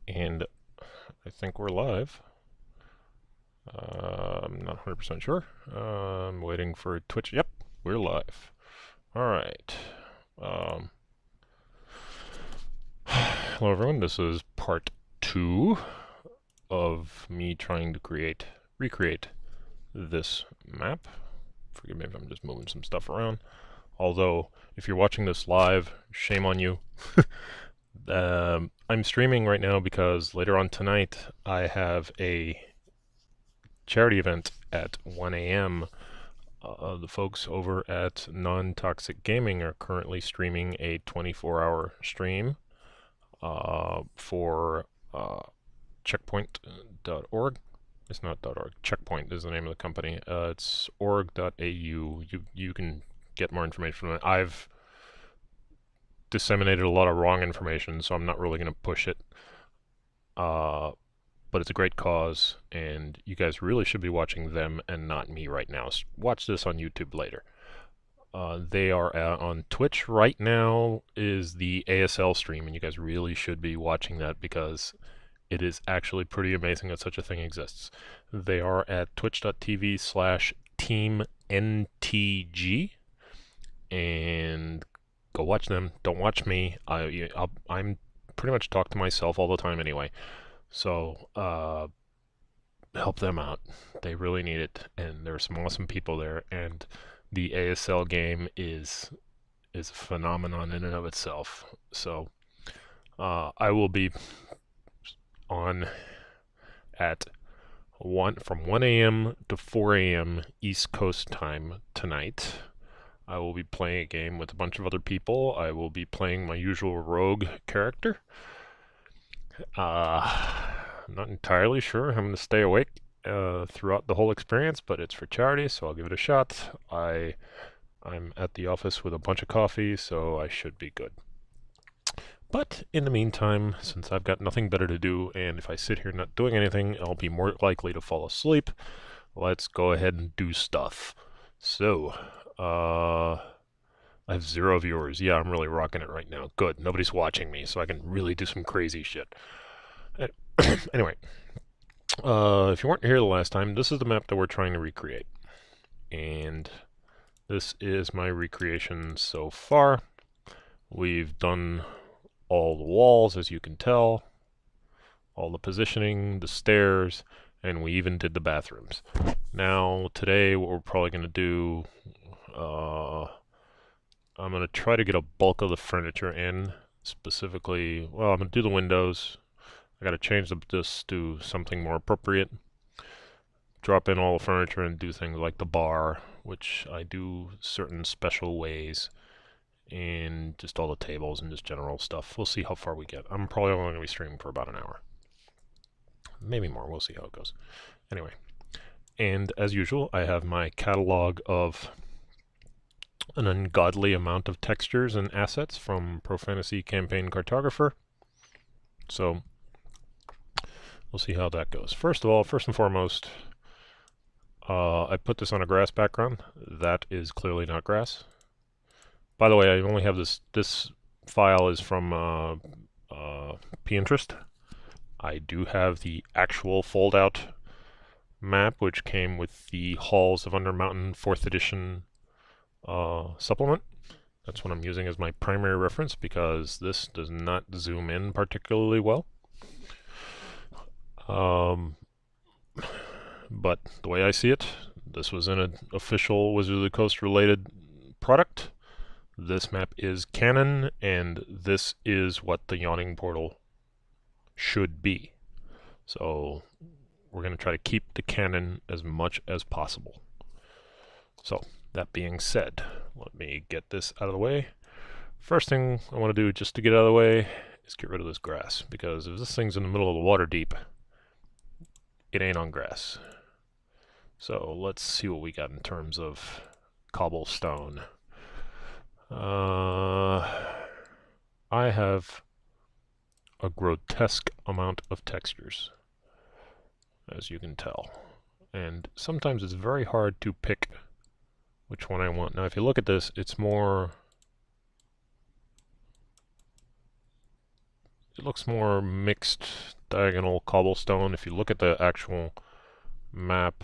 And I think we're live. I'm not 100% sure. I'm waiting for Twitch. Yep, we're live. Alright. Um, hello everyone, this is part 2 of me trying to recreate this map. Forgive me if I'm just moving some stuff around. Although, if you're watching this live, shame on you. I'm streaming right now because later on tonight I have a charity event at 1 a.m. The folks over at Non-Toxic Gaming are currently streaming a 24-hour stream for checkpoint.org. It's not .org. Checkpoint is the name of the company. It's org.au. You can get more information from it. I've disseminated a lot of wrong information, so I'm not really going to push it. But it's a great cause, and you guys really should be watching them and not me right now. Watch this on YouTube later. They are on Twitch right now is the ASL stream, and you guys really should be watching that because it is actually pretty amazing that such a thing exists. They are at twitch.tv/teamntg, and go watch them. Don't watch me. I'm pretty much talk to myself all the time anyway. So, help them out. They really need it, and there's some awesome people there, and the ASL game is a phenomenon in and of itself. So, I will be on at from 1 a.m. to 4 a.m. East Coast time tonight. I will be playing a game with a bunch of other people. I will be playing my usual rogue character. I'm not entirely sure I'm going to stay awake throughout the whole experience, but it's for charity, so I'll give it a shot. I'm at the office with a bunch of coffee, so I should be good. But in the meantime, since I've got nothing better to do, and if I sit here not doing anything, I'll be more likely to fall asleep, let's go ahead and do stuff. So, I have 0 viewers. Yeah, I'm really rocking it right now. Good. Nobody's watching me, so I can really do some crazy shit. Anyway, if you weren't here the last time, this is the map that we're trying to recreate. And this is my recreation so far. We've done all the walls, as you can tell, all the positioning, the stairs, and we even did the bathrooms. Now, today, what we're probably going to do, I'm going to try to get a bulk of the furniture in, specifically, well, I'm going to do the windows. I got to change this to something more appropriate. Drop in all the furniture and do things like the bar, which I do certain special ways, and just all the tables and just general stuff. We'll see how far we get. I'm probably only going to be streaming for about an hour. Maybe more. We'll see how it goes. Anyway, and as usual, I have my catalog of an ungodly amount of textures and assets from Pro Fantasy Campaign Cartographer. So, we'll see how that goes. First of all, first and foremost, I put this on a grass background. That is clearly not grass. By the way, I only have this file is from Pinterest. I do have the actual fold-out map, which came with the Halls of Undermountain 4th edition supplement. That's what I'm using as my primary reference because this does not zoom in particularly well. But the way I see it, this was in an official Wizards of the Coast related product. This map is canon, and this is what the Yawning Portal should be. So we're going to try to keep the canon as much as possible. So that being said, let me get this out of the way. First thing I want to do just to get out of the way is get rid of this grass, because if this thing's in the middle of the Waterdeep, it ain't on grass. So let's see what we got in terms of cobblestone. I have a grotesque amount of textures, as you can tell. And sometimes it's very hard to pick which one I want. Now if you look at this, it's more... it looks more mixed diagonal cobblestone. If you look at the actual map,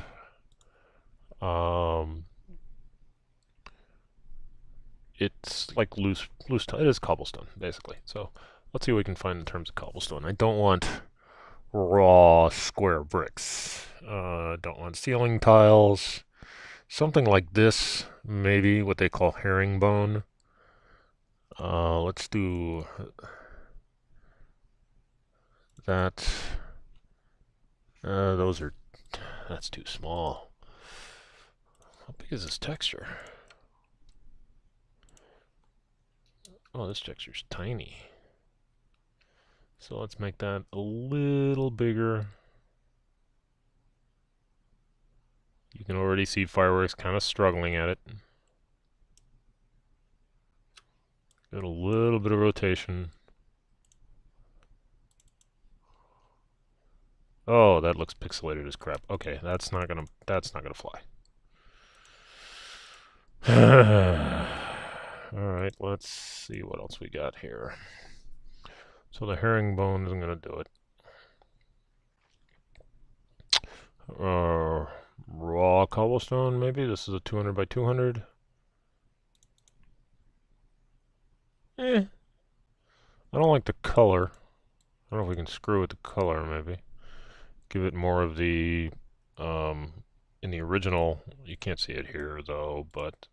it's like loose. It is cobblestone basically. So let's see what we can find in terms of cobblestone. I don't want raw square bricks. Don't want ceiling tiles. Something like this, maybe what they call herringbone. Let's do that. That's too small. How big is this texture? Oh, this texture's tiny. So let's make that a little bigger. You can already see Fireworks kind of struggling at it. Got a little bit of rotation. Oh, that looks pixelated as crap. Okay, that's not gonna fly. Alright, let's see what else we got here. So the herringbone isn't gonna do it. Raw cobblestone, maybe? This is a 200 by 200. I don't like the color. I don't know if we can screw with the color, maybe. Give it more of the, in the original, you can't see it here though, but,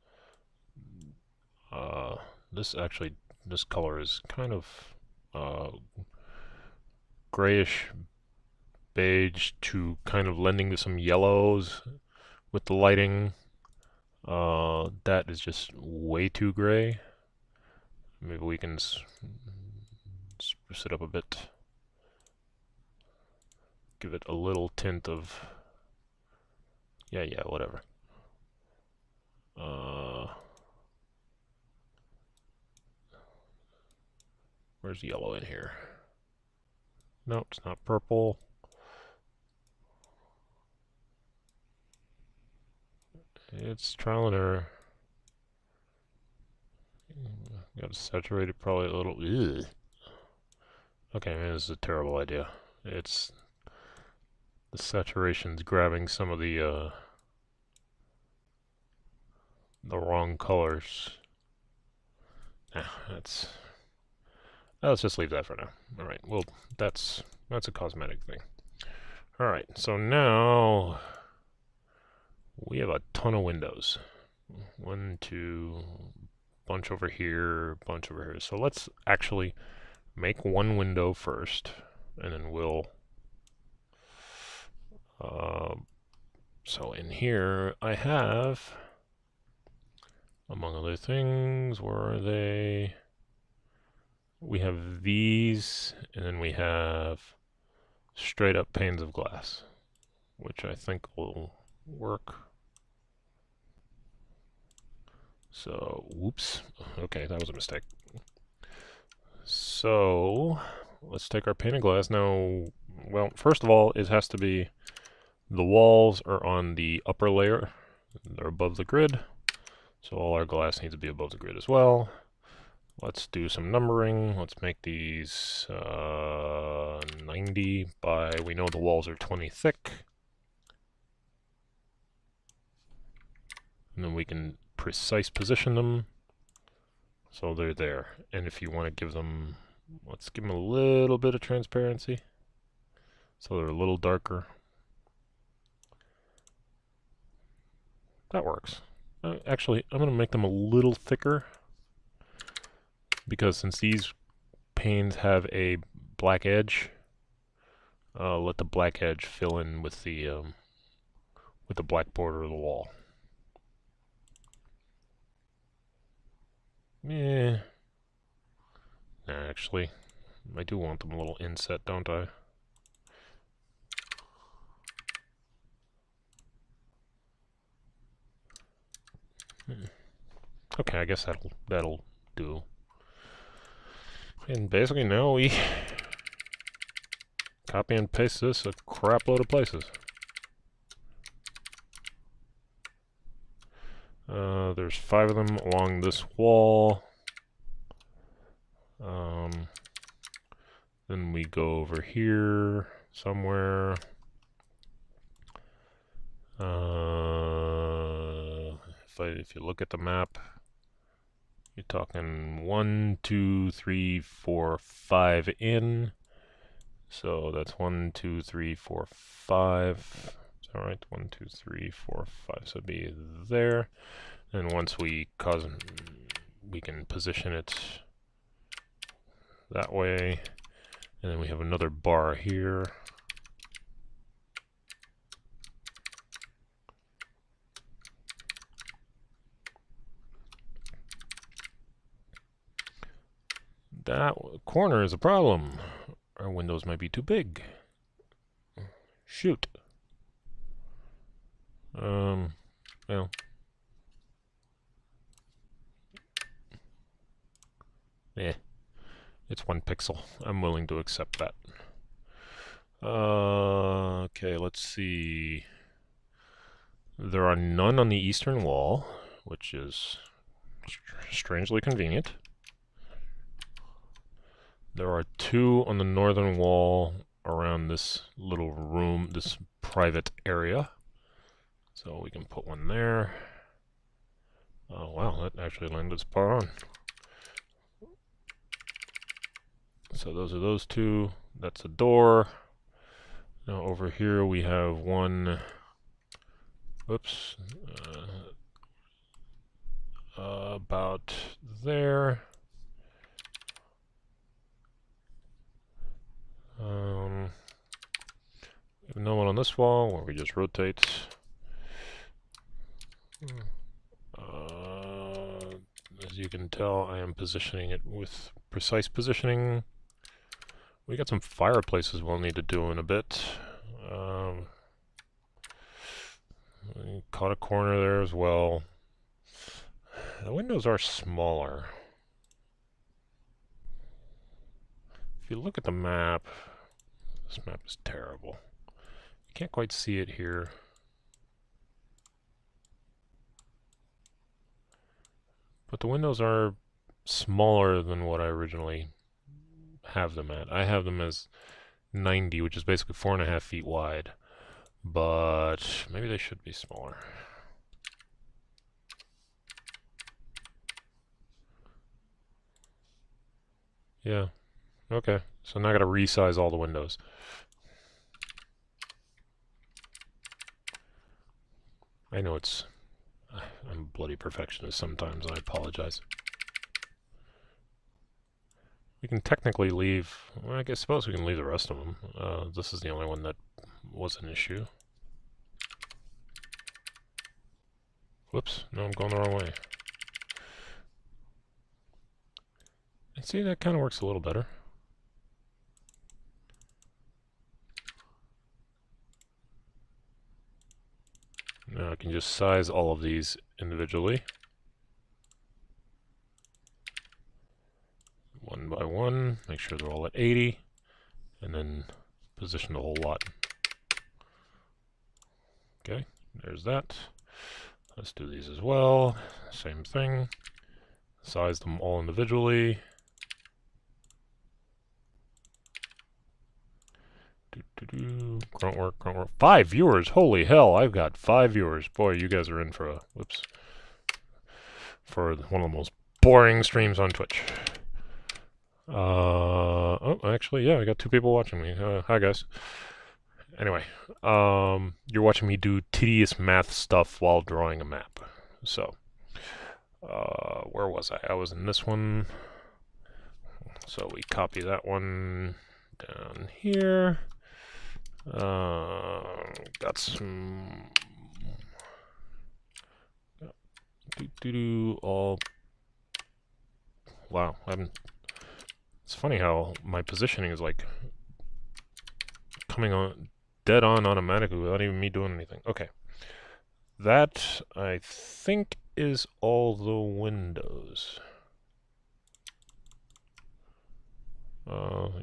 this color is kind of, grayish beige to kind of lending to some yellows with the lighting. That is just way too gray. Maybe we can spruce it up a bit. Give it a little tint of... Yeah, whatever. Where's yellow in here? No, it's not purple. It's trial and error. Got to saturate it probably a little. Ugh. Okay, man, this is a terrible idea. It's the saturation's grabbing some of the wrong colors. Let's just leave that for now. All right, well, that's a cosmetic thing. All right, so now we have a ton of windows. 1, 2, bunch over here, bunch over here. So let's actually make one window first, and then we'll... so in here, I have, among other things, where are they? We have these, and then we have straight up panes of glass, which I think will work. So, whoops. Okay, that was a mistake. So, let's take our pane of glass. Now, well, first of all, it has to be, the walls are on the upper layer. They're above the grid. So all our glass needs to be above the grid as well. Let's do some numbering. Let's make these 90 by, we know the walls are 20 thick. And then we can precise position them. So they're there. And if you want to give them, let's give them a little bit of transparency. So they're a little darker. That works. Actually, I'm going to make them a little thicker. Because since these panes have a black edge, let the black edge fill in with the black border of the wall. Nah, actually, I do want them a little inset, don't I? Okay, I guess that'll do. And basically now we copy and paste this a crap load of places. There's 5 of them along this wall. Then we go over here somewhere. If you look at the map, you're talking 1, 2, 3, 4, 5 in. So that's 1, 2, 3, 4, 5. Is that right? 1, 2, 3, 4, 5. So it'd be there. And once we can position it that way. And then we have another bar here. That corner is a problem. Our windows might be too big. Shoot. Well. Eh. It's 1 pixel. I'm willing to accept that. Okay, let's see. There are none on the eastern wall, which is strangely convenient. There are 2 on the northern wall around this little room, this private area. So we can put one there. Oh wow, that actually landed spot on. So those are those 2. That's a door. Now over here we have one. Whoops. About there. We have no one on this wall where we just rotate. As you can tell, I am positioning it with precise positioning. We got some fireplaces we'll need to do in a bit. Caught a corner there as well. The windows are smaller. If you look at the map, this map is terrible. You can't quite see it here. But the windows are smaller than what I originally have them at. I have them as 90, which is basically 4.5 feet wide. But maybe they should be smaller. Yeah. Okay. So now I gotta resize all the windows. I know I'm a bloody perfectionist sometimes, I apologize. We can technically leave, well, I suppose we can leave the rest of them. This is the only one that was an issue. Whoops, no, I'm going the wrong way. I see that kind of works a little better. Now I can just size all of these individually. One by one, make sure they're all at 80, and then position the whole lot. Okay, there's that. Let's do these as well. Same thing. Size them all individually. Grunt work, grunt work. 5 viewers! Holy hell, I've got 5 viewers. Boy, you guys are in for a, whoops, for one of the most boring streams on Twitch. Oh, actually, yeah, I got 2 people watching me. Hi, guys. Anyway, you're watching me do tedious math stuff while drawing a map. So, where was I? I was in this one. So we copy that one down here. Got some all. Wow, it's funny how my positioning is like coming on dead on automatically without even me doing anything. Okay, that I think is all the windows.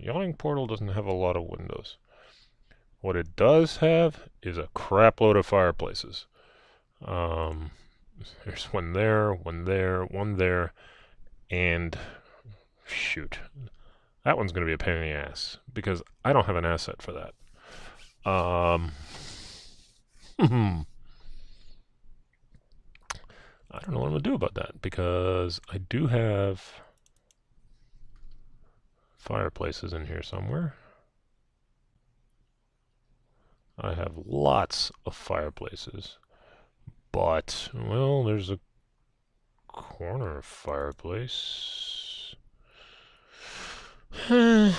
Yawning Portal doesn't have a lot of windows. What it does have is a crap load of fireplaces. There's one there, one there, one there, and shoot. That one's going to be a pain in the ass because I don't have an asset for that. I don't know what I'm going to do about that because I do have fireplaces in here somewhere. I have lots of fireplaces, but, well, there's a corner fireplace. I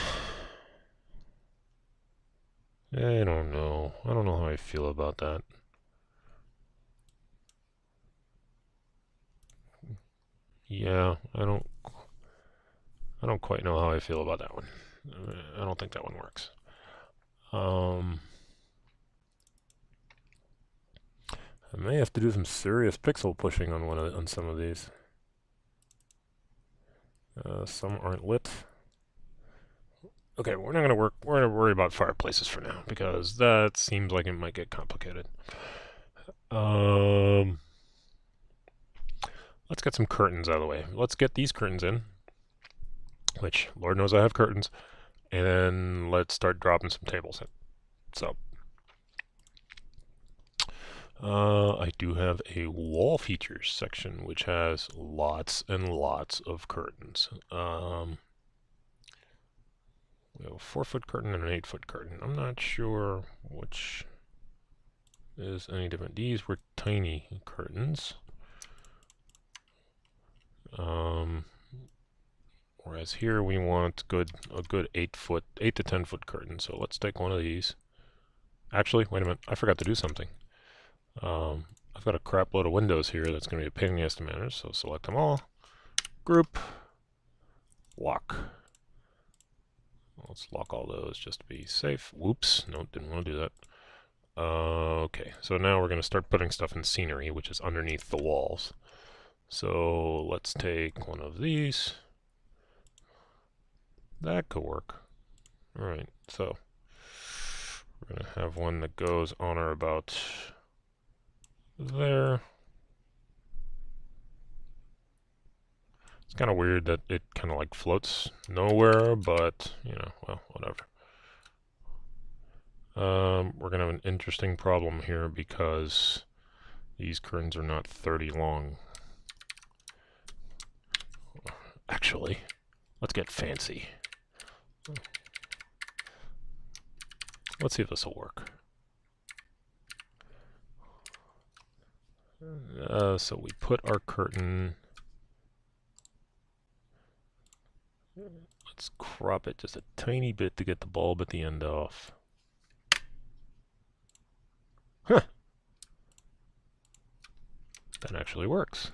don't know. I don't know how I feel about that. Yeah, I don't quite know how I feel about that one. I don't think that one works. I may have to do some serious pixel pushing on some of these. Some aren't lit. Okay, we're not gonna work. We're gonna worry about fireplaces for now because that seems like it might get complicated. Let's get some curtains out of the way. Let's get these curtains in, which Lord knows I have curtains, and then let's start dropping some tables in. So, I do have a wall features section which has lots and lots of curtains. We have a 4-foot curtain and an 8-foot curtain. I'm not sure which is any different. These were tiny curtains. Whereas here we want a good 8 to 10 foot curtain. So let's take one of these. Actually, wait a minute. I forgot to do something. I've got a crap load of windows here that's going to be a pain in the ass to manage. So select them all. Group. Lock. Let's lock all those just to be safe. Whoops. No, didn't want to do that. Okay, so now we're going to start putting stuff in scenery, which is underneath the walls. So let's take one of these. That could work. Alright, so we're going to have one that goes on or about there. It's kind of weird that it kind of like floats nowhere, but, you know, well, whatever. We're going to have an interesting problem here because these curtains are not 30 long. Actually, let's get fancy. Let's see if this will work. So we put our curtain. Let's crop it just a tiny bit to get the bulb at the end off. Huh. That actually works.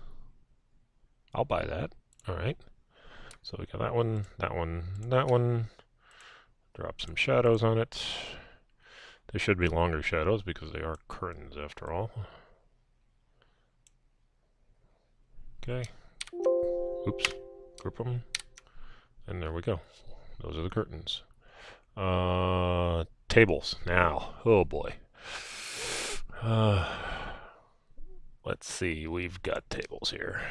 I'll buy that. Alright. So we got that one, that one, that one. Drop some shadows on it. They should be longer shadows because they are curtains after all. Okay. Oops. Group them. And there we go. Those are the curtains. Tables. Now. Oh boy. Let's see. We've got tables here.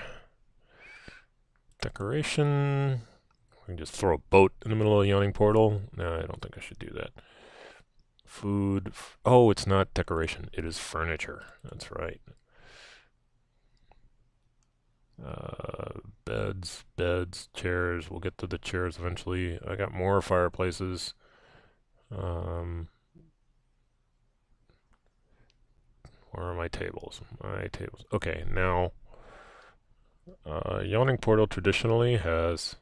Decoration. We can just throw a boat in the middle of a Yawning Portal. No, I don't think I should do that. Food. Oh, it's not decoration. It is furniture. That's right. Beds, chairs. We'll get to the chairs eventually. I got more fireplaces. Where are my tables? My tables. Okay, now, Yawning Portal traditionally has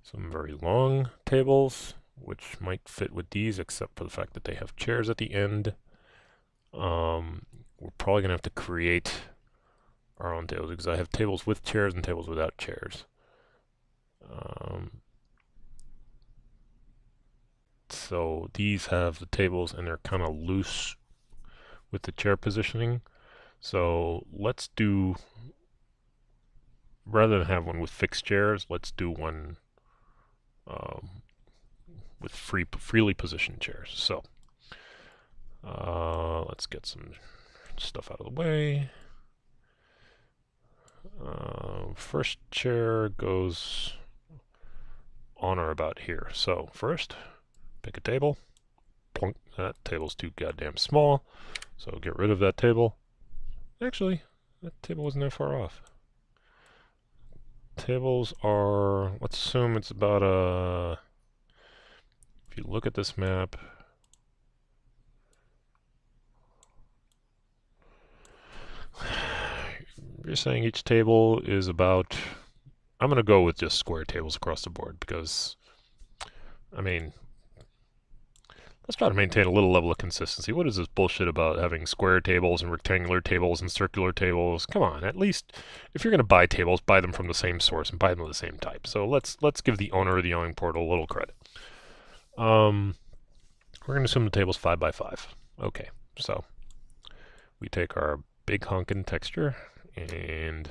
some very long tables, which might fit with these, except for the fact that they have chairs at the end. We're probably going to have to create our own tables, because I have tables with chairs and tables without chairs. So these have the tables, and they're kind of loose with the chair positioning. So let's do, rather than have one with fixed chairs, let's do one with freely positioned chairs. So let's get some stuff out of the way. First chair goes on or about here. So first, pick a table. Plunk. That table's too goddamn small, so get rid of that table. Actually, that table wasn't that far off. Tables are, let's assume it's about a, if you look at this map, you're saying each table is about, I'm going to go with just square tables across the board because, I mean, let's try to maintain a little level of consistency. What is this bullshit about having square tables and rectangular tables and circular tables? Come on, at least if you're going to buy tables, buy them from the same source and buy them of the same type. So let's give the owner of the Yawning Portal a little credit. We're going to assume the table's 5 by 5. Okay, so we take our big honkin' texture and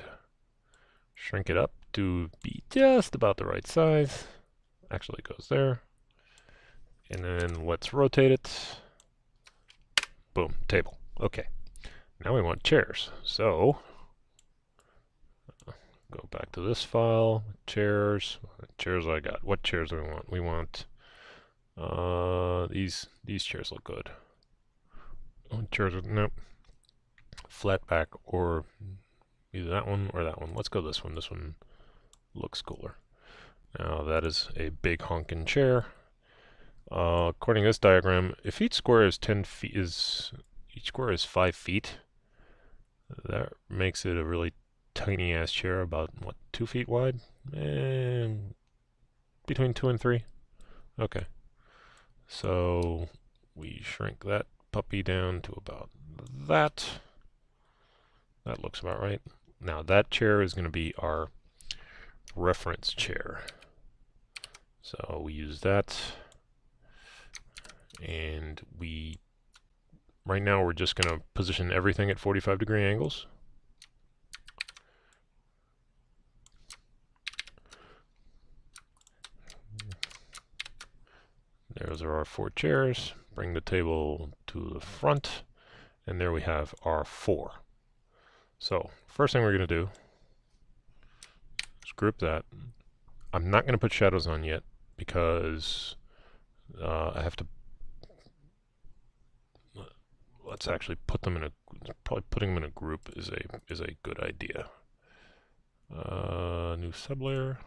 shrink it up to be just about the right size. Actually, it goes there. And then let's rotate it. Boom, table. Okay. Now we want chairs. So, go back to this file. Chairs. What chairs I got? What chairs do we want? We want these chairs look good. Chairs, nope. Flat back or either that one or that one. Let's go this one. This one looks cooler. Now that is a big honkin' chair. According to this diagram, if each square is 10 feet, each square is 5 feet, that makes it a really tiny ass chair, about what, 2 feet wide, and between 2 and 3. Okay, so we shrink that puppy down to about that. That looks about right. Now that chair is going to be our reference chair. So we use that. And right now we're just going to position everything at 45-degree angles. Those are our 4 chairs. Bring the table to the front, and there we have our 4. So, first thing we're going to do is group that. I'm not going to put shadows on yet because I have to. Let's actually put them in a. Probably putting them in a group is a good idea. New sublayer.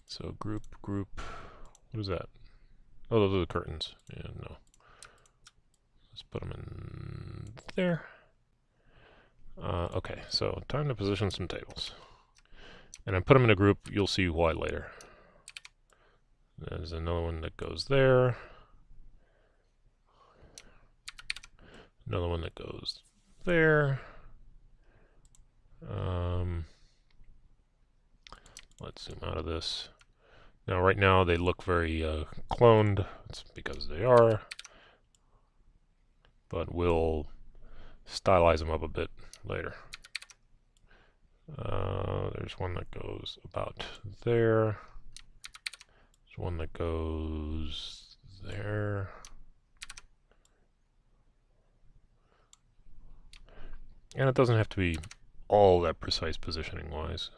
So group. What is that? Oh, those are the curtains. Yeah, no. Let's put them in there. Okay, so time to position some tables. And I put them in a group. You'll see why later. There's another one that goes there. Another one that goes there. Let's zoom out of this. Now, right now, they look very cloned. It's because they are. But we'll stylize them up a bit later. There's one that goes about there. There's one that goes there. And it doesn't have to be all that precise positioning wise.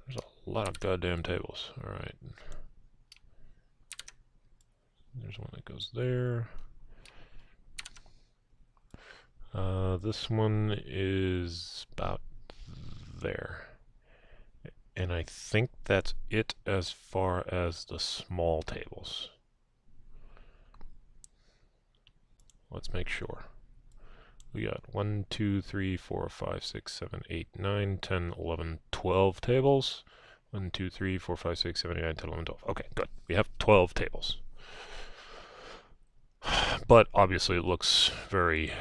There's a lot of goddamn tables. Alright. There's one that goes there. This one is about there. And I think that's it as far as the small tables. Let's make sure. We got 1, 2, 3, 4, 5, 6, 7, 8, 9, 10, 11, 12 tables. 1, 2, 3, 4, 5, 6, 7, 8, 9, 10, 11, 12. Okay, good. We have 12 tables. But obviously it looks very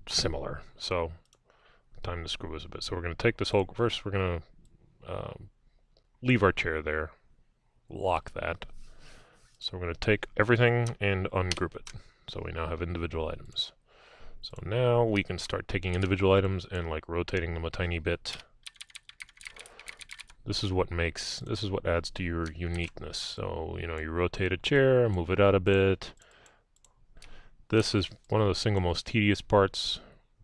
similar. So time to screw this a bit. So we're going to take this whole, first we're going to leave our chair there, lock that. So we're going to take everything and ungroup it. So we now have individual items. So now we can start taking individual items and like rotating them a tiny bit. this is what adds to your uniqueness. So, you know, you rotate a chair, move it out a bit. This is one of the single most tedious parts,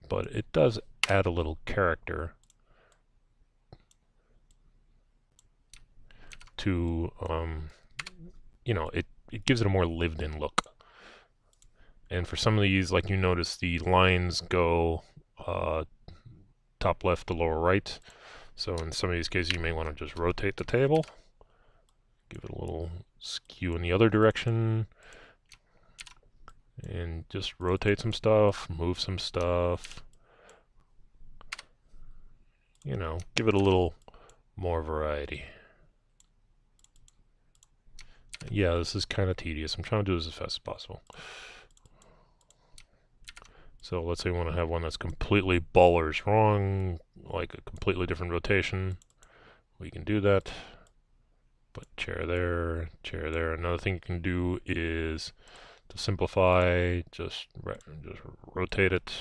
but it does add a little character to, you know, it gives it a more lived-in look. And for some of these, like you notice, the lines go top left to lower right. So in some of these cases, you may want to just rotate the table, give it a little skew in the other direction, and just rotate some stuff, move some stuff. You know, give it a little more variety. Yeah, this is kind of tedious. I'm trying to do this as fast as possible. So let's say we want to have one that's completely ballers wrong, like a completely different rotation. We can do that. Put chair there, chair there. Another thing you can do is to simplify, just rotate it.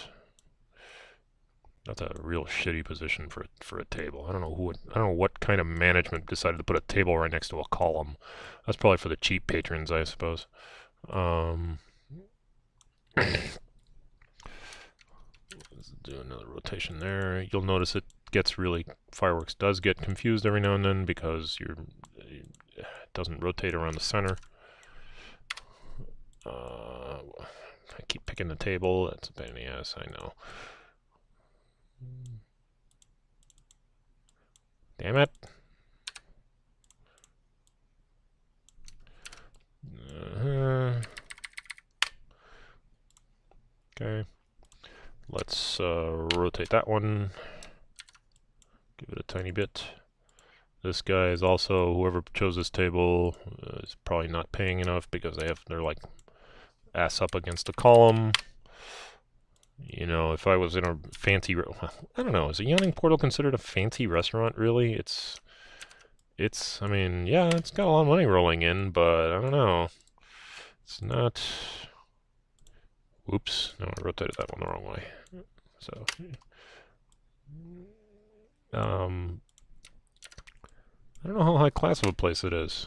That's a real shitty position for a table. I don't know what kind of management decided to put a table right next to a column. That's probably for the cheap patrons, I suppose. Let's do another rotation there. You'll notice fireworks does get confused every now and then because it doesn't rotate around the center. I keep picking the table. That's a pain in the ass, I know. Damn it. Okay. Let's rotate that one. Give it a tiny bit. This guy is also, whoever chose this table is probably not paying enough because they're like ass up against a column. You know, if I was in a fancy, I don't know, is a Yawning Portal considered a fancy restaurant, really? I mean, yeah, it's got a lot of money rolling in, but I don't know. It's not, whoops, no, I rotated that one the wrong way. So, I don't know how high class of a place it is.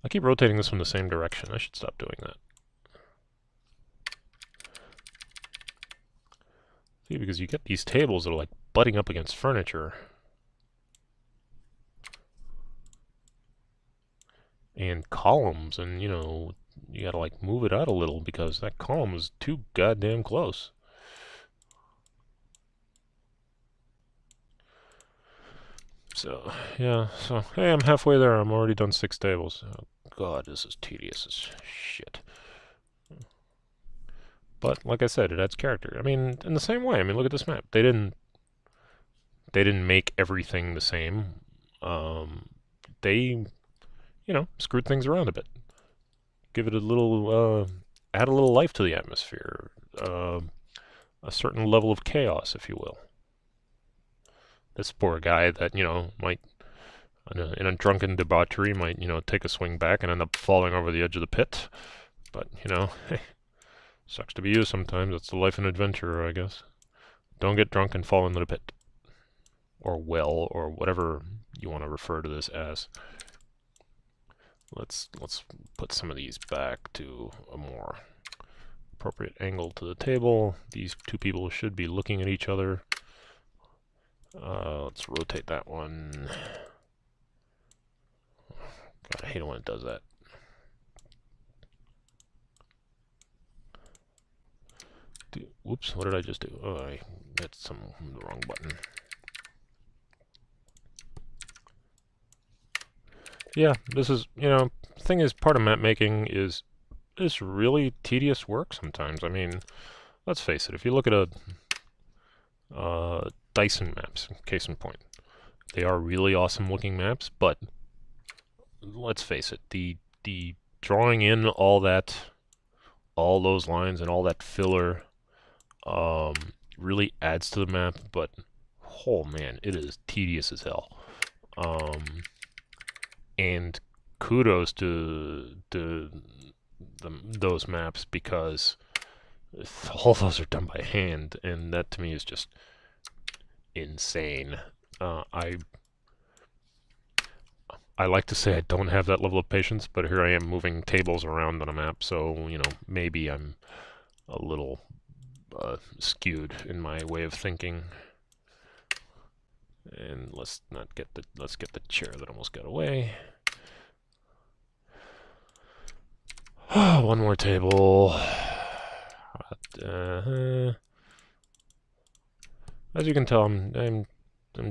I keep rotating this one the same direction. I should stop doing that. See, because you get these tables that are like butting up against furniture. And columns, and you know, you gotta like move it out a little because that column is too goddamn close. So, yeah, so, hey, I'm halfway there. I'm already done 6 tables. Oh, God, this is tedious as shit. But, like I said, it adds character. I mean, in the same way, I mean, look at this map. They didn't make everything the same. They, you know, screwed things around a bit. Give it a little, add a little life to the atmosphere. A certain level of chaos, if you will. This poor guy that, you know, might, in a drunken debauchery, might, you know, take a swing back and end up falling over the edge of the pit. But, you know, sucks to be you sometimes. That's the life and adventure, I guess. Don't get drunk and fall into the pit. Or well, or whatever you want to refer to this as. Let's put some of these back to a more appropriate angle to the table. These two people should be looking at each other. Let's rotate that one. God, I hate it when it does that. Whoops, what did I just do? Oh, I hit the wrong button. Yeah, this is, you know, the thing is, part of map making is this really tedious work sometimes. I mean, let's face it, if you look at Dyson maps, case in point, they are really awesome looking maps, but let's face it, the drawing in all those lines and all that filler really adds to the map, but oh man, it is tedious as hell. And kudos to those maps because all those are done by hand, and that to me is just insane. I I like to say I don't have that level of patience, but here I am moving tables around on a map, so, you know, maybe I'm a little skewed in my way of thinking. And let's get the chair that almost got away. One more table. As you can tell, I'm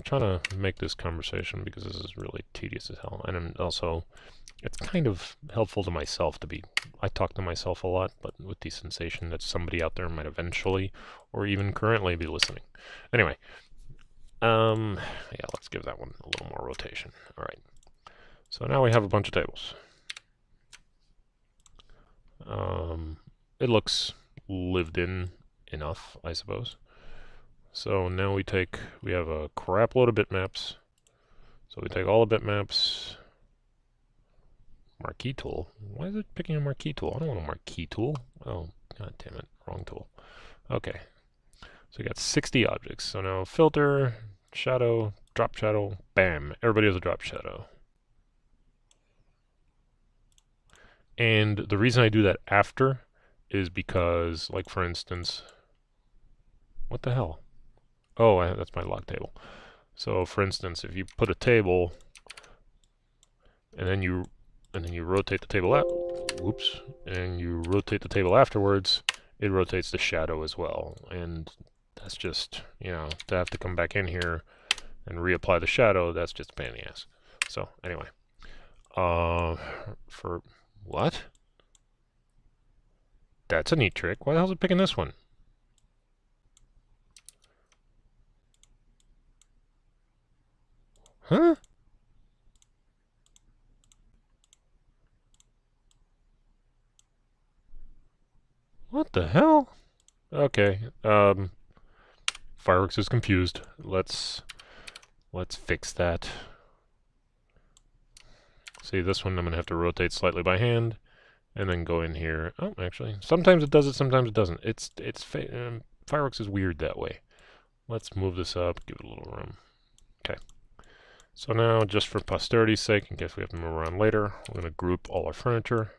trying to make this conversation because this is really tedious as hell, and also it's kind of helpful to myself to be. I talk to myself a lot, but with the sensation that somebody out there might eventually, or even currently, be listening. Anyway, yeah, let's give that one a little more rotation. All right. So now we have a bunch of tables. It looks lived in enough, I suppose. So now we have a crap load of bitmaps. So we take all the bitmaps. Marquee tool? Why is it picking a marquee tool? I don't want a marquee tool. Oh, god damn it. Wrong tool. Okay. So we got 60 objects. So now filter, shadow, drop shadow, bam. Everybody has a drop shadow. And the reason I do that after is because, like for instance, what the hell? Oh, that's my log table. So for instance, if you put a table and then you rotate the table out, whoops, and you rotate the table afterwards, it rotates the shadow as well. And that's just, you know, to have to come back in here and reapply the shadow, that's just a pain in the ass. So anyway, for what? That's a neat trick. Why the hell is it picking this one? Huh? What the hell? Okay. Fireworks is confused. Let's fix that. See, this one I'm gonna have to rotate slightly by hand, and then go in here. Oh, actually, sometimes it does it, sometimes it doesn't. Fireworks is weird that way. Let's move this up, give it a little room. Okay. So now, just for posterity's sake, in case we have to move around later, we're gonna group all our furniture.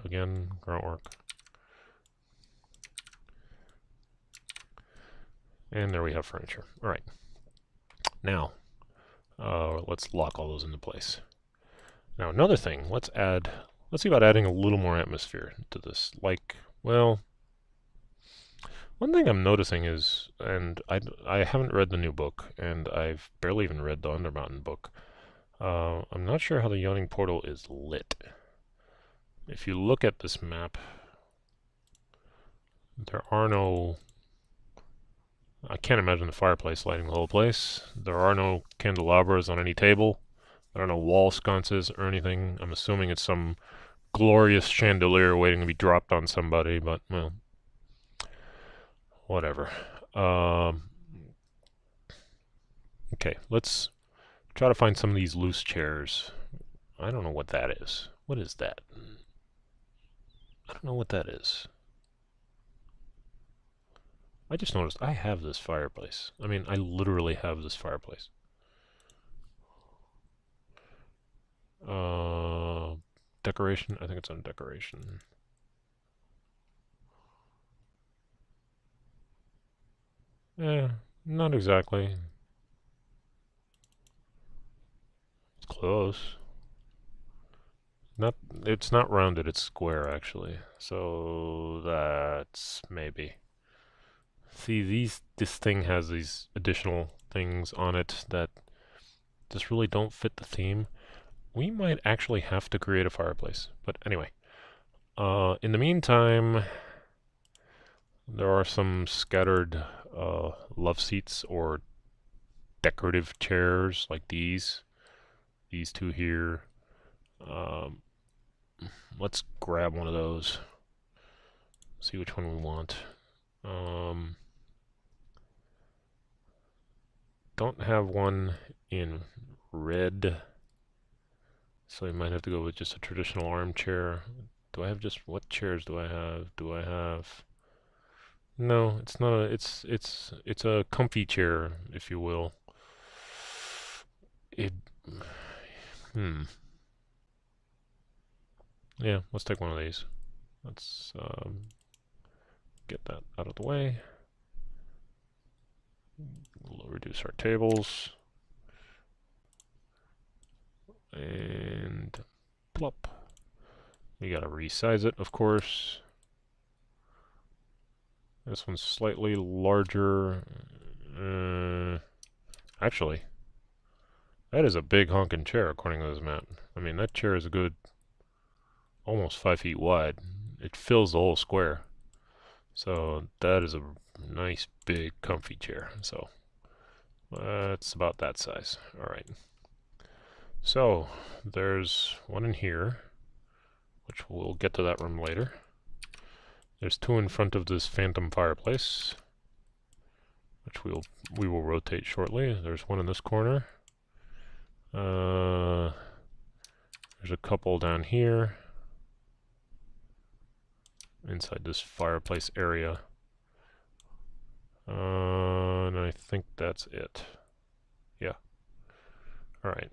Again, groundwork. And there we have furniture. All right. Now, let's lock all those into place. Now, another thing, let's see about adding a little more atmosphere to this. Like, well, one thing I'm noticing is, and I haven't read the new book, and I've barely even read the Undermountain book. I'm not sure how the Yawning Portal is lit. If you look at this map, there are no... I can't imagine the fireplace lighting the whole place. There are no candelabras on any table. There are no wall sconces or anything. I'm assuming it's some glorious chandelier waiting to be dropped on somebody, but, well, whatever. Okay, let's try to find some of these loose chairs. I don't know what that is. What is that? I don't know what that is. I just noticed I have this fireplace. I mean, I literally have this fireplace. Decoration? I think it's on decoration. Not exactly. It's close. It's not rounded, it's square actually. So that's maybe. See, this thing has these additional things on it that just really don't fit the theme. We might actually have to create a fireplace. But anyway, in the meantime, there are some scattered love seats or decorative chairs like these two here. Let's grab one of those. See which one we want. Don't have one in red, so we might have to go with just a traditional armchair. Do I have just, what chairs do I have? Do I have... No, it's not a, it's a comfy chair, if you will. It, yeah, let's take one of these. Let's get that out of the way. We'll reduce our tables. And plop. You gotta resize it, of course. This one's slightly larger. Actually, that is a big honking chair according to this map. I mean, that chair is a good almost 5 feet wide. It fills the whole square. So that is a nice, big, comfy chair. So it's about that size. Alright. So there's one in here, which we'll get to that room later. There's two in front of this phantom fireplace, which we will rotate shortly. There's one in this corner. There's a couple down here inside this fireplace area. And I think that's it. Yeah. Alright.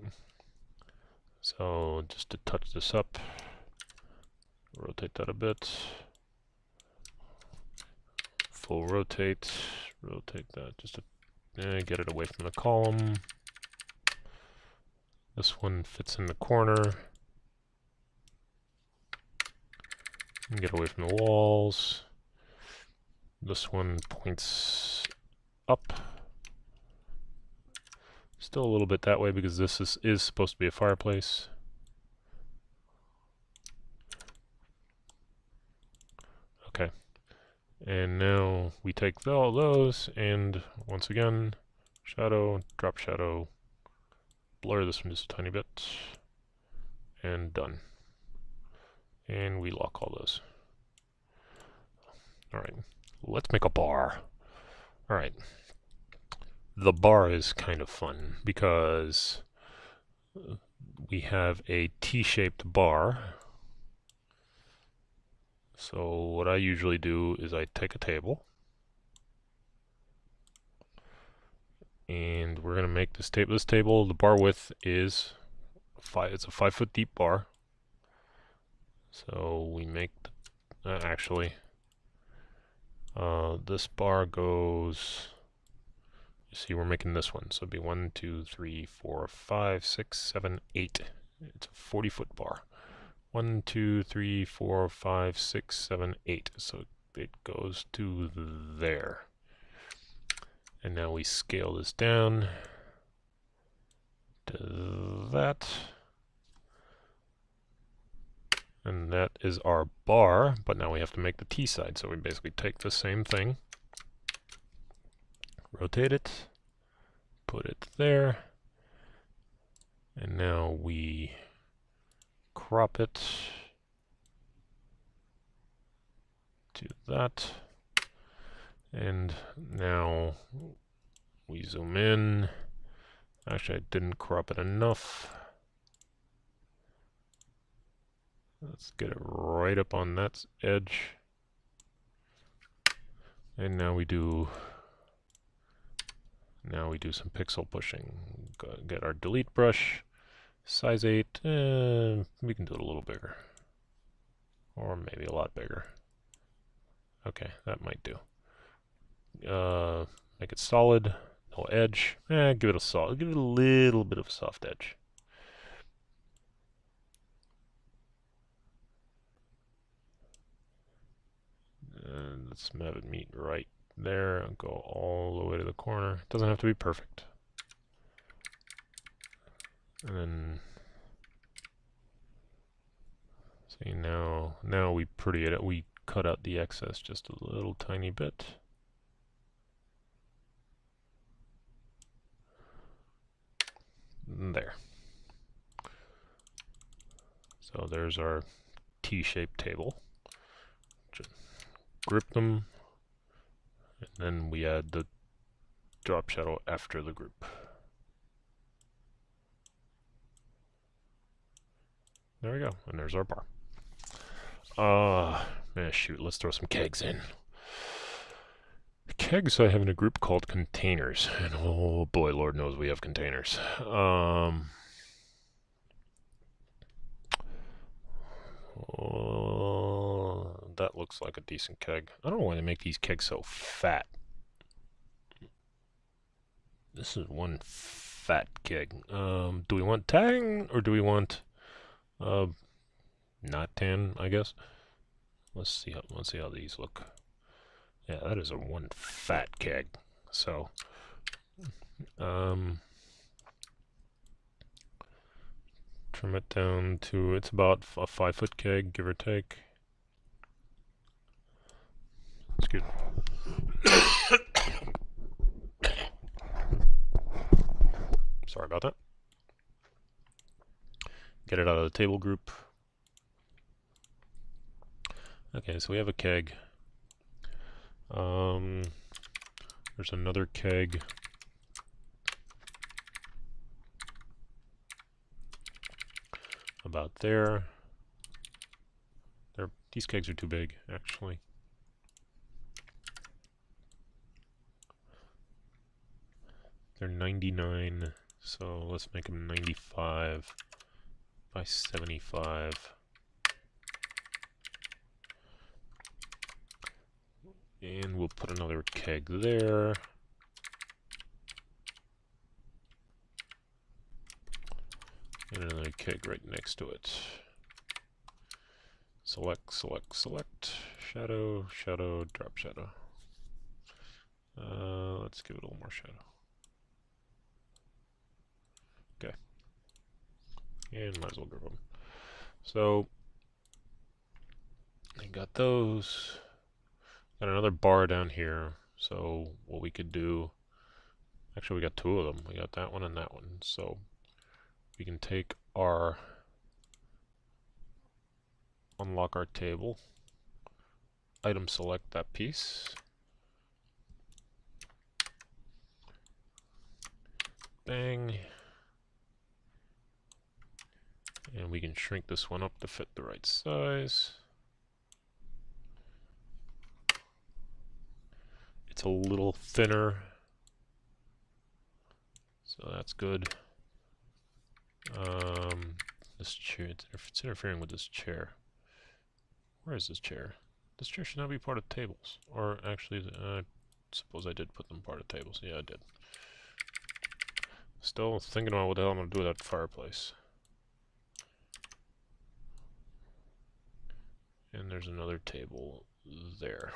So just to touch this up, rotate that a bit. Full rotate. Rotate that just to get it away from the column. This one fits in the corner. And get away from the walls. This one points up. Still a little bit that way because this is supposed to be a fireplace. Okay. And now we take all those and once again, shadow, drop shadow, blur this one just a tiny bit, and done. And we lock all those. Alright, let's make a bar. Alright. The bar is kind of fun because we have a T-shaped bar. So what I usually do is I take a table and we're going to make this table. This table, the bar width is it's a 5 foot deep bar. So we make this bar goes, you see we're making this one, so it'd be 1, 2, 3, 4, 5, 6, 7, 8. It's a 40 foot bar. 1, 2, 3, 4, 5, 6, 7, 8. So it goes to there. And now we scale this down to that. And that is our bar, but now we have to make the T side. So we basically take the same thing, rotate it, put it there, and now we crop it to that. And now we zoom in. Actually, I didn't crop it enough. Let's get it right up on that edge. And now we do some pixel pushing. Get our delete brush, size 8, and we can do it a little bigger. Or maybe a lot bigger. Okay, that might do. Make it solid, no edge. Give it a little bit of a soft edge. And let's have it meet right there and go all the way to the corner. It doesn't have to be perfect. And then, see now we pretty it. We cut out the excess just a little tiny bit. There. So there's our T-shaped table. Just group them, and then we add the drop shadow after the group. There we go, and there's our bar. Shoot, let's throw some kegs in. Kegs I have in a group called containers, and oh boy, Lord knows we have containers. That looks like a decent keg. I don't know why they make these kegs so fat. This is one fat keg. Do we want tang or do we want not tan? I guess. Let's see how these look. Yeah, that is a one fat keg. So, trim it down to it's about a 5-foot keg, give or take. Excuse me. Sorry about that. Get it out of the table group. Okay, so we have a keg. There's another keg. About there. These kegs are too big, actually. They're 99, so let's make them 95 by 75. And we'll put another keg there. And another keg right next to it. Select, select, select. Shadow, shadow, drop shadow. Let's give it a little more shadow. Okay. And might as well group them. So, I got those. Got another bar down here. So, what we could do... Actually, we got two of them. We got that one and that one. So, we can take our... Unlock our table. Item select that piece. Bang. And we can shrink this one up to fit the right size. It's a little thinner, so that's good. This chair, it's interfering with this chair. Where is this chair? This chair should not be part of tables. Or actually, I suppose I did put them part of tables. Yeah, I did. Still thinking about what the hell I'm going to do with that fireplace. And there's another table there.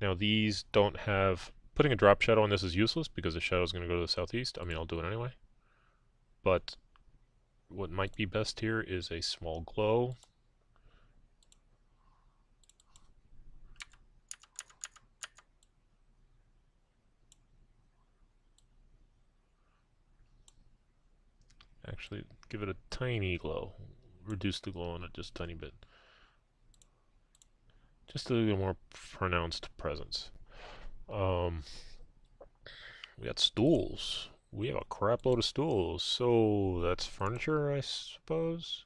Now these don't have... Putting a drop shadow on this is useless because the shadow is going to go to the southeast. I mean, I'll do it anyway. But what might be best here is a small glow. Actually, give it a tiny glow. Reduce the glow on it just a tiny bit. Just a little more pronounced presence. We got stools. We have a crap load of stools. So that's furniture, I suppose.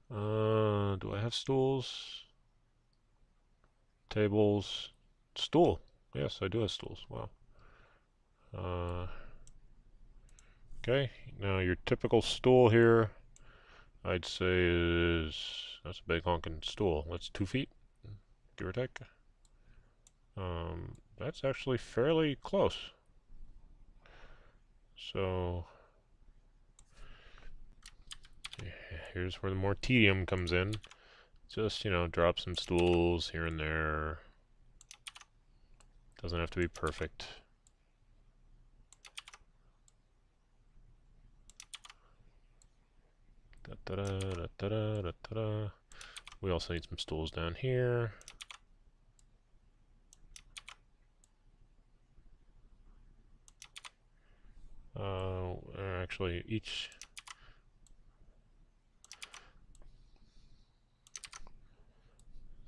Do I have stools? Tables. Stool. Yes, I do have stools. Wow. Okay, now your typical stool here, I'd say is, that's a big honking stool. That's 2 feet, give or take. That's actually fairly close. So, here's where the more tedium comes in. Just, you know, drop some stools here and there. Doesn't have to be perfect. We also need some stools down here. Actually, each...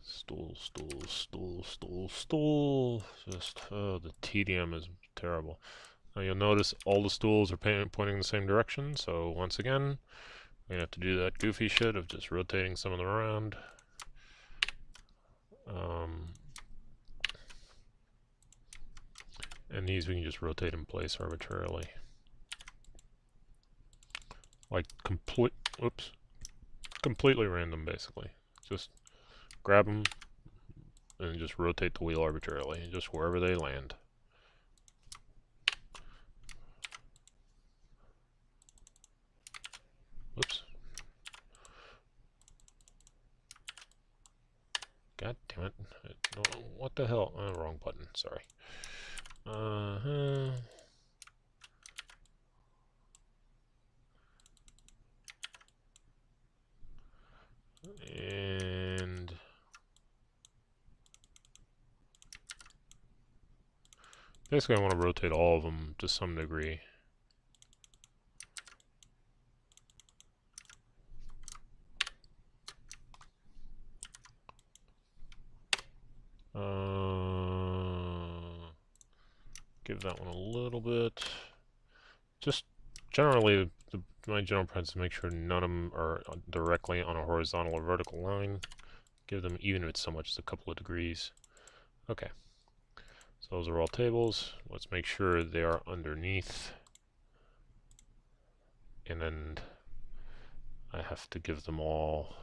Stool, stool, stool, stool, stool. Just, the tedium is terrible. Now you'll notice all the stools are pointing in the same direction, so once again, We're gonna have to do that goofy shit of just rotating some of them around. And these we can just rotate in place arbitrarily. Like completely random basically. Just grab them and just rotate the wheel arbitrarily, just wherever they land. Whoops. God damn it. What the hell? Oh, wrong button, sorry. And basically I want to rotate all of them to some degree. Give that one a little bit. Just generally, my general preference is to make sure none of them are directly on a horizontal or vertical line. Give them, even if it's so much as a couple of degrees. Okay. So those are all tables. Let's make sure they are underneath. And then I have to give them all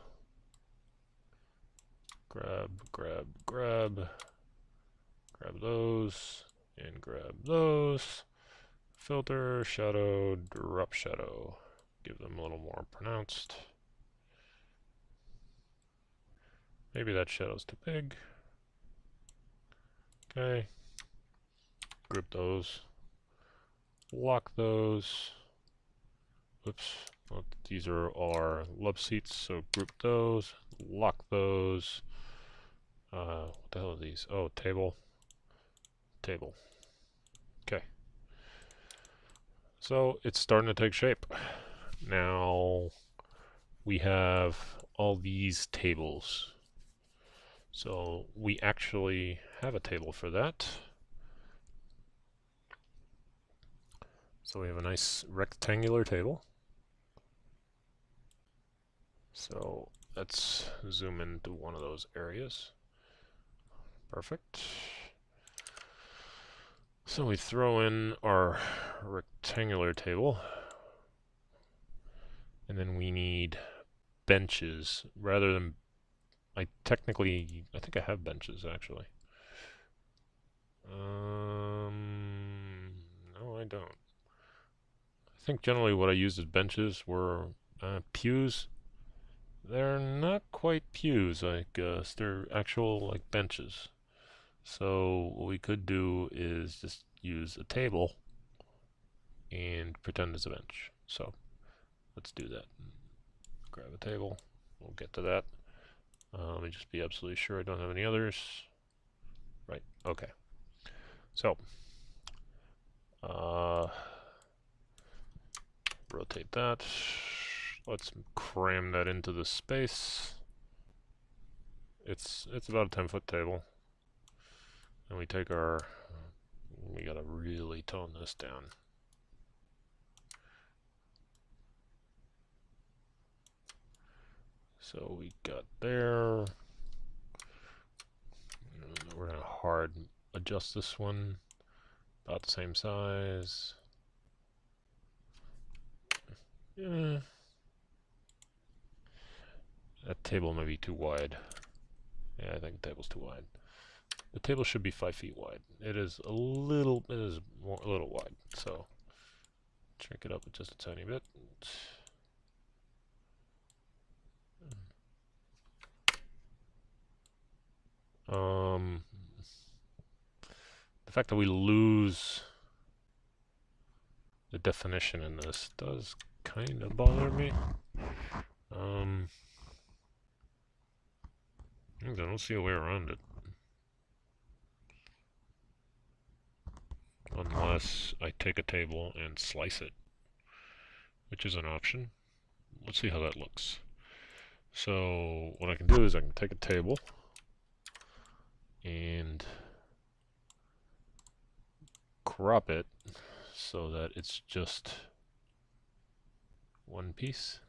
grab those, and grab those. Filter, shadow, drop shadow. Give them a little more pronounced. Maybe that shadow's too big. Okay. Group those. Lock those. Oops. Well, these are our love seats, so group those. Lock those. What the hell are these? Oh, table. Table. Okay. So it's starting to take shape. Now we have all these tables. So we actually have a table for that. So we have a nice rectangular table. So let's zoom into one of those areas. Perfect. So we throw in our rectangular table. And then we need benches rather than... I think I have benches actually. No, I don't. I think generally what I used as benches were pews. They're not quite pews, I guess. They're actual like benches. So what we could do is just use a table and pretend it's a bench. So let's do that. Grab a table. We'll get to that. Let me just be absolutely sure I don't have any others. Right, okay. So, rotate that. Let's cram that into the space. It's about a 10-foot table. And we take our... we gotta really tone this down. So we got there. We're gonna hard adjust this one. About the same size. Yeah. That table may be too wide. Yeah, I think the table's too wide. The table should be 5 feet wide. It is a little wide, so shrink it up just a tiny bit. The fact that we lose the definition in this does kind of bother me. I don't see a way around it. Unless I take a table and slice it, which is an option. Let's see how that looks. So what I can do is I can take a table and crop it so that it's just one piece.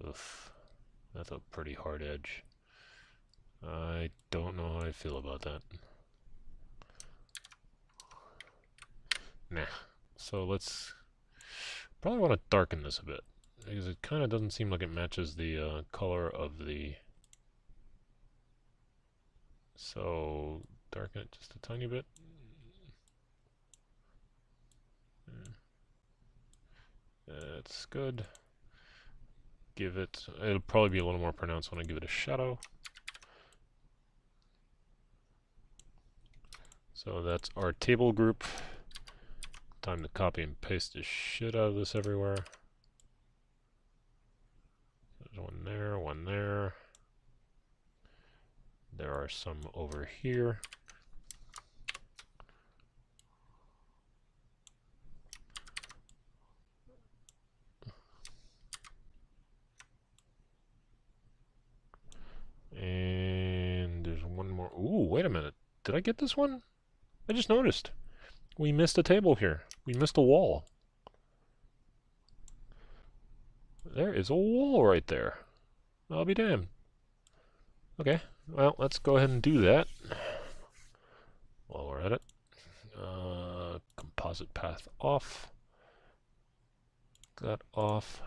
Oof, that's a pretty hard edge. I don't know how I feel about that. Nah. So let's probably want to darken this a bit, because it kind of doesn't seem like it matches the color of the... So darken it just a tiny bit. That's good. Give it... It'll probably be a little more pronounced when I give it a shadow. So that's our table group. Time to copy and paste the shit out of this everywhere. There's one there, one there. There are some over here. And there's one more. Ooh, wait a minute. Did I get this one? I just noticed. We missed a table here. We missed a wall. There is a wall right there. I'll be damned. Okay, well, let's go ahead and do that while we're at it. Composite path off. That off.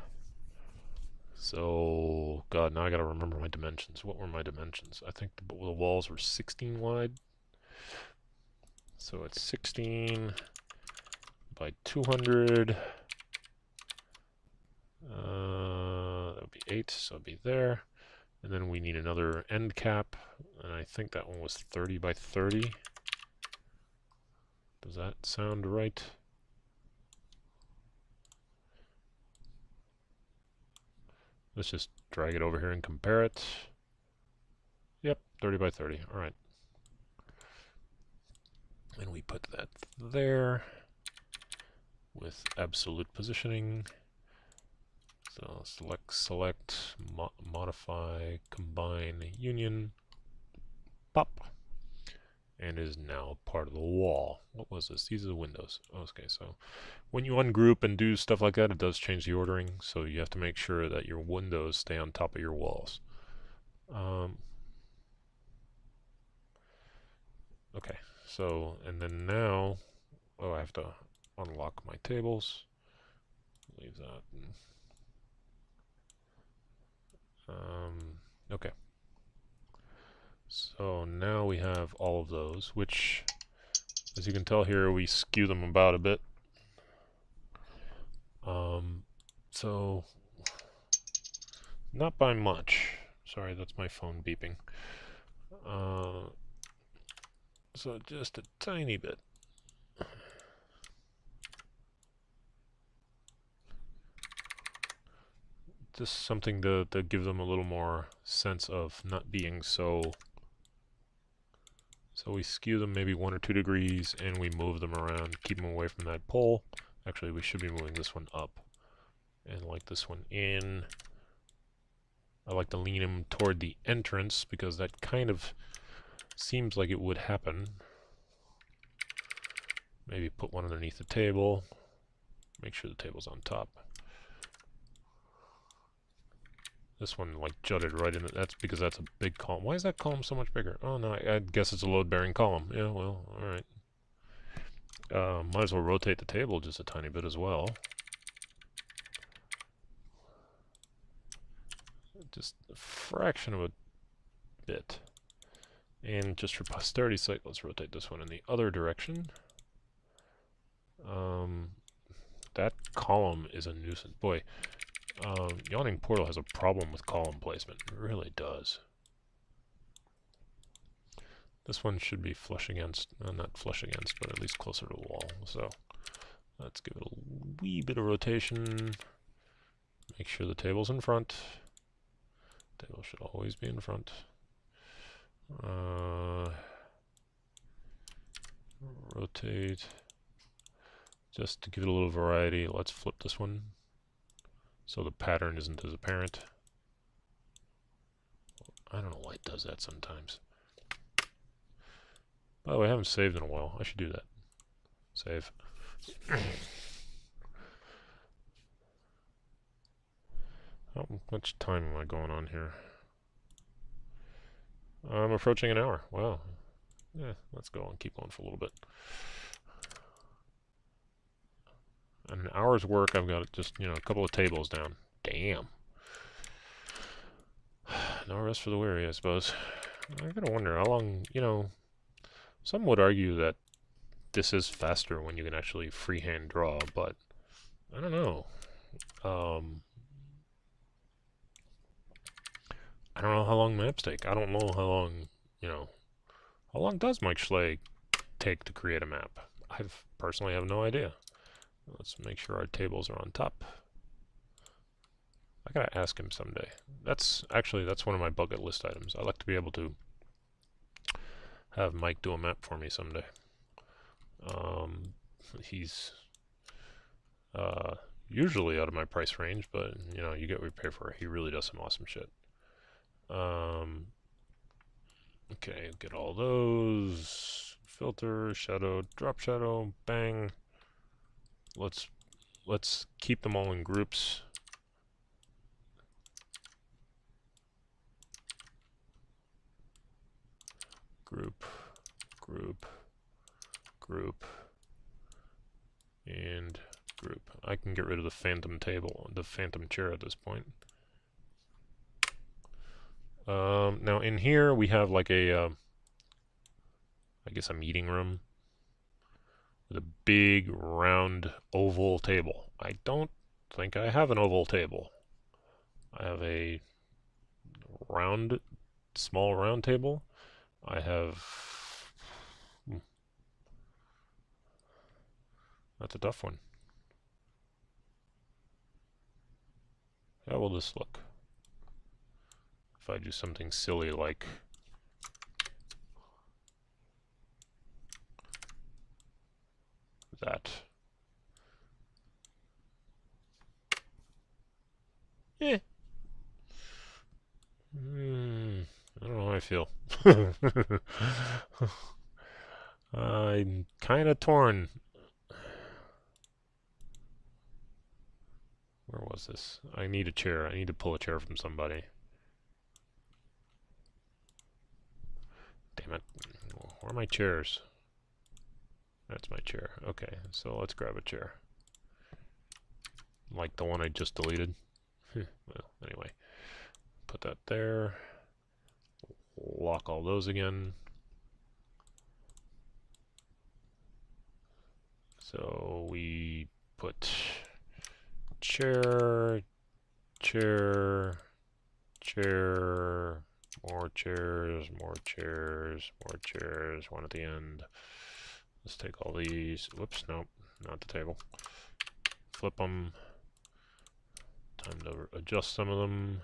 So, God, now I gotta remember my dimensions. What were my dimensions? I think the walls were 16 wide. So it's 16 by 200. That would be 8, so it'd be there. And then we need another end cap, and I think that one was 30 by 30. Does that sound right? Let's just drag it over here and compare it. Yep, 30 by 30. All right. And we put that there with absolute positioning. So select, modify, combine, union, pop, and is now part of the wall. What was this? These are the windows. Okay, so when you ungroup and do stuff like that, it does change the ordering, so you have to make sure that your windows stay on top of your walls. Okay, so, and then now, I have to unlock my tables. Leave that. Okay. So now we have all of those, which, as you can tell here, we skew them about a bit. So, not by much. Sorry, that's my phone beeping. So just a tiny bit. Just something to give them a little more sense of not being so... So we skew them maybe 1 or 2 degrees, and we move them around, keep them away from that pole. Actually, we should be moving this one up, and like this one in. I like to lean them toward the entrance, because that kind of seems like it would happen. Maybe put one underneath the table. Make sure the table's on top. This one like jutted right in it. That's because that's a big column. Why is that column so much bigger? Oh no, I guess it's a load-bearing column. Yeah, well, alright. Might as well rotate the table just a tiny bit as well. Just a fraction of a bit. And just for posterity's sake, let's rotate this one in the other direction. That column is a nuisance. Boy, Yawning Portal has a problem with column placement. It really does. This one should be flush against, not flush against, but at least closer to the wall. So let's give it a wee bit of rotation. Make sure the table's in front. Table should always be in front. Rotate. Just to give it a little variety, let's flip this one so the pattern isn't as apparent. I don't know why it does that sometimes. By the way, I haven't saved in a while. I should do that. Save. How much time am I going on here? I'm approaching an hour. Wow. Yeah, let's go and keep going for a little bit. An hour's work, I've got just, a couple of tables down. Damn. No rest for the weary, I suppose. I gotta wonder how long, some would argue that this is faster when you can actually freehand draw, but I don't know. I don't know how long maps take. I don't know how long, how long does Mike Schley take to create a map? I personally have no idea. Let's make sure our tables are on top. I gotta ask him someday. That's one of my bucket list items. I'd like to be able to have Mike do a map for me someday. He's usually out of my price range, but you get what you pay for. He really does some awesome shit. Okay, get all those. Filter, shadow, drop shadow, bang. Let's keep them all in groups. Group, group, group, and group. I can get rid of the phantom table, the phantom chair at this point. Now in here we have like a, I guess a meeting room with a big round oval table. I don't think I have an oval table. I have a small round table. I have... That's a tough one. How will this look? If I do something silly like... that. Eh. I don't know how I feel. I'm kind of torn. Where was this? I need a chair. I need to pull a chair from somebody. Damn it. Where are my chairs? That's my chair. Okay, so let's grab a chair. Like the one I just deleted. Well, anyway. Put that there. Lock all those again. So we put chair, chair, chair, more chairs, more chairs, more chairs, one at the end. Let's take all these. Whoops, nope, not the table. Flip them. Time to adjust some of them.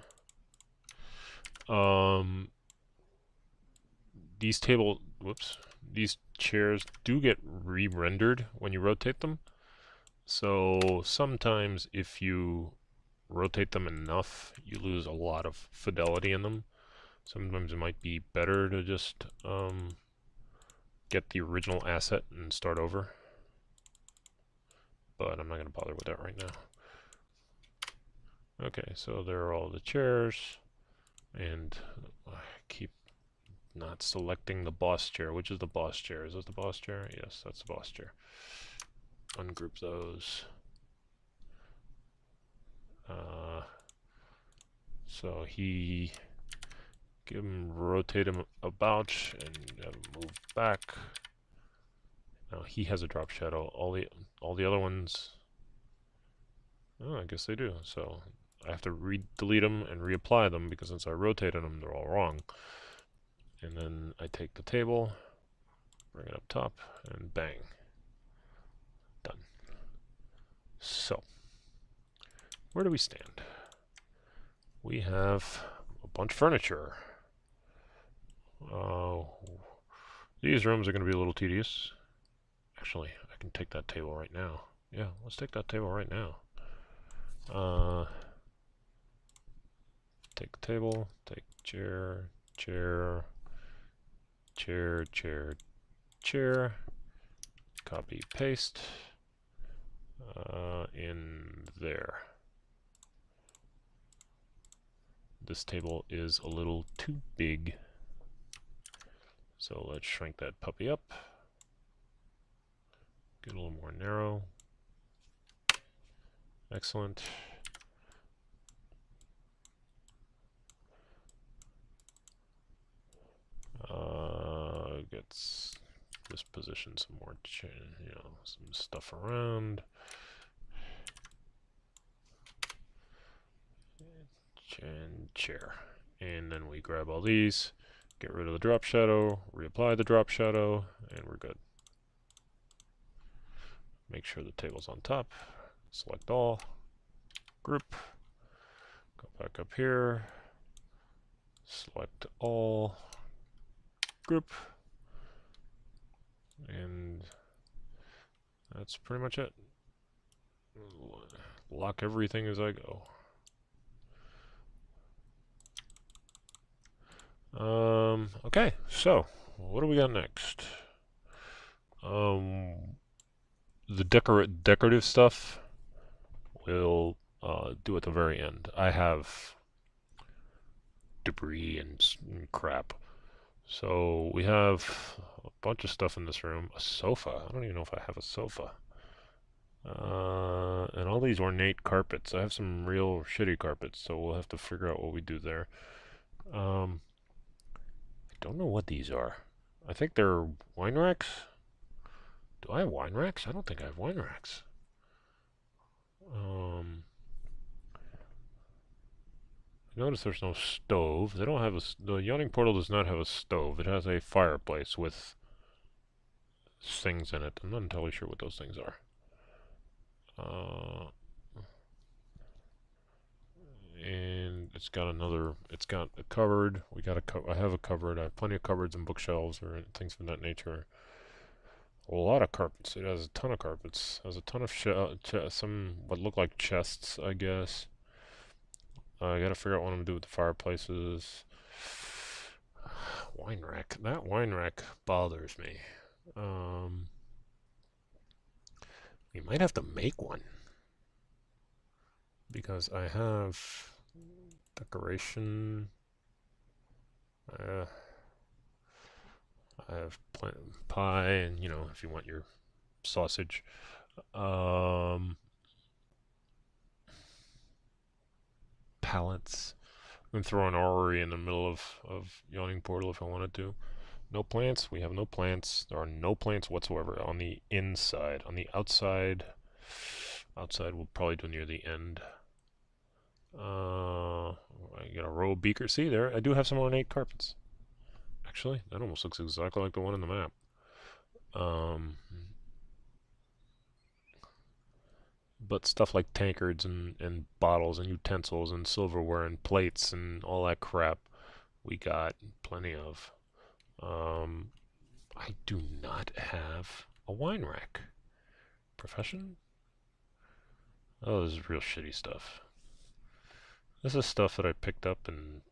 These chairs do get re-rendered when you rotate them. So sometimes if you rotate them enough, you lose a lot of fidelity in them. Sometimes it might be better to just get the original asset and start over. But I'm not going to bother with that right now. Okay, so there are all the chairs. And I keep not selecting the boss chair. Which is the boss chair? Is that the boss chair? Yes, that's the boss chair. Ungroup those. So rotate him about and have him move back. Now he has a drop shadow. All the other ones, oh, I guess they do. So I have to delete them and reapply them because since I rotated them, they're all wrong. And then I take the table, bring it up top, and bang. Done. So, where do we stand? We have a bunch of furniture. These rooms are going to be a little tedious. Actually, I can take that table right now. Yeah, let's take that table right now. Take the table, take chair, chair, chair, chair, chair, copy, paste, in there. this table is a little too big. So let's shrink that puppy up. Get a little more narrow. Excellent. Gets this position some more, some stuff around. And chair. And then we grab all these, get rid of the drop shadow, reapply the drop shadow, and we're good. Make sure the table's on top. Select all. Group. Go back up here. Select all. Group. And that's pretty much it. Lock everything as I go. Okay, so what do we got next? The decorative stuff we'll do at the very end. I have debris and crap. So we have a bunch of stuff in this room. A sofa. I don't even know if I have a sofa. And all these ornate carpets. I have some real shitty carpets, so we'll have to figure out what we do there. I don't know what these are. I think they're wine racks. Do I have wine racks? I don't think I have wine racks. Notice there's no stove. They don't have the Yawning Portal does not have a stove. It has a fireplace with things in it. I'm not entirely sure what those things are. And it's got a cupboard. I have a cupboard. I have plenty of cupboards and bookshelves or things of that nature. A lot of carpets. It has a ton of carpets. It has a ton of some what look like chests, I guess. I gotta figure out what I'm gonna do with the fireplaces. Wine rack. That wine rack bothers me. We might have to make one. Because I have decoration. I have pie, and if you want your sausage. Pallets. I'm gonna throw an orrery in the middle of Yawning Portal if I wanted to. No plants. We have no plants. There are no plants whatsoever on the inside. On the outside, we'll probably do near the end. I got a row of beakers. See there, I do have some ornate carpets. Actually, that almost looks exactly like the one in the map. But stuff like tankards and bottles and utensils and silverware and plates and all that crap, we got plenty of. I do not have a wine rack. Profession? Oh, this is real shitty stuff. This is stuff that I picked up and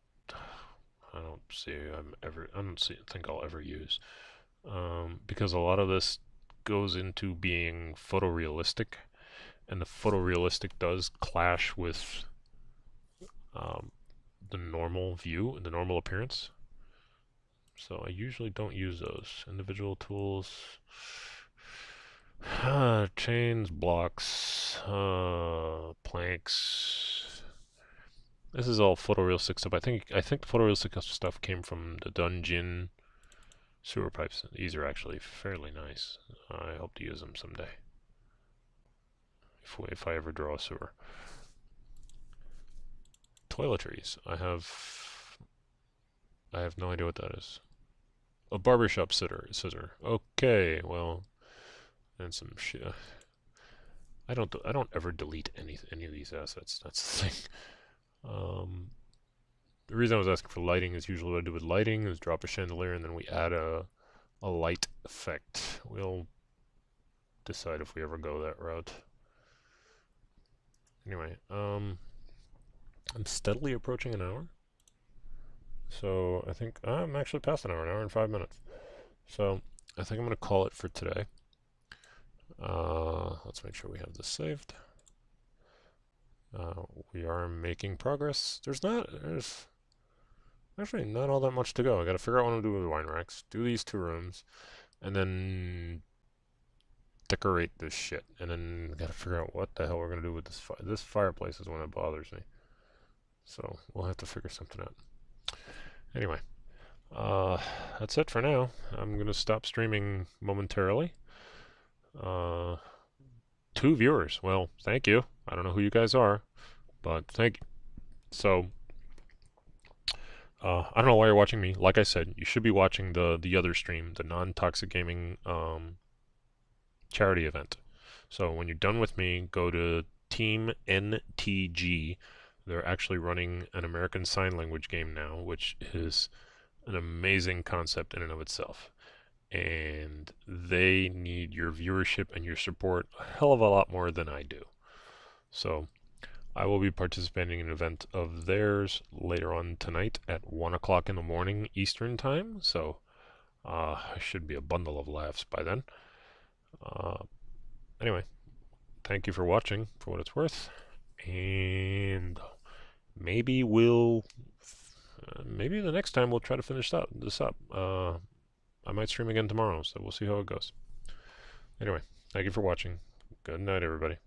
I don't think I'll ever use. Because a lot of this goes into being photorealistic, and the photorealistic does clash with the normal view and the normal appearance. So I usually don't use those. Individual tools, chains, blocks, planks. This is all photorealistic stuff. I think the photorealistic stuff came from the dungeon sewer pipes. These are actually fairly nice. I hope to use them someday. If I ever draw a sewer. Toiletries. I have no idea what that is. A barbershop scissor. Okay, well, and some shit. I don't ever delete any of these assets. That's the thing. The reason I was asking for lighting is usually what I do with lighting is drop a chandelier and then we add a light effect. We'll decide if we ever go that route. Anyway, I'm steadily approaching an hour. So I think I'm actually past an hour and 5 minutes. So I think I'm going to call it for today. Let's make sure we have this saved. We are making progress. There's actually not all that much to go. I gotta figure out what I'm doing with the wine racks, do these 2 rooms, and then decorate this shit. And then gotta figure out what the hell we're gonna do with this fireplace is one that bothers me. So we'll have to figure something out. Anyway, that's it for now. I'm gonna stop streaming momentarily. 2 viewers. Well, thank you. I don't know who you guys are, but thank you. So, I don't know why you're watching me. Like I said, you should be watching the other stream, the non-toxic gaming charity event. So when you're done with me, go to Team NTG. They're actually running an American Sign Language game now, which is an amazing concept in and of itself. And they need your viewership and your support a hell of a lot more than I do. So I will be participating in an event of theirs later on tonight at 1 o'clock in the morning Eastern Time. So I should be a bundle of laughs by then. Anyway, thank you for watching, for what it's worth. And maybe maybe the next time we'll try to finish this up. I might stream again tomorrow, so we'll see how it goes. Anyway, thank you for watching. Good night, everybody.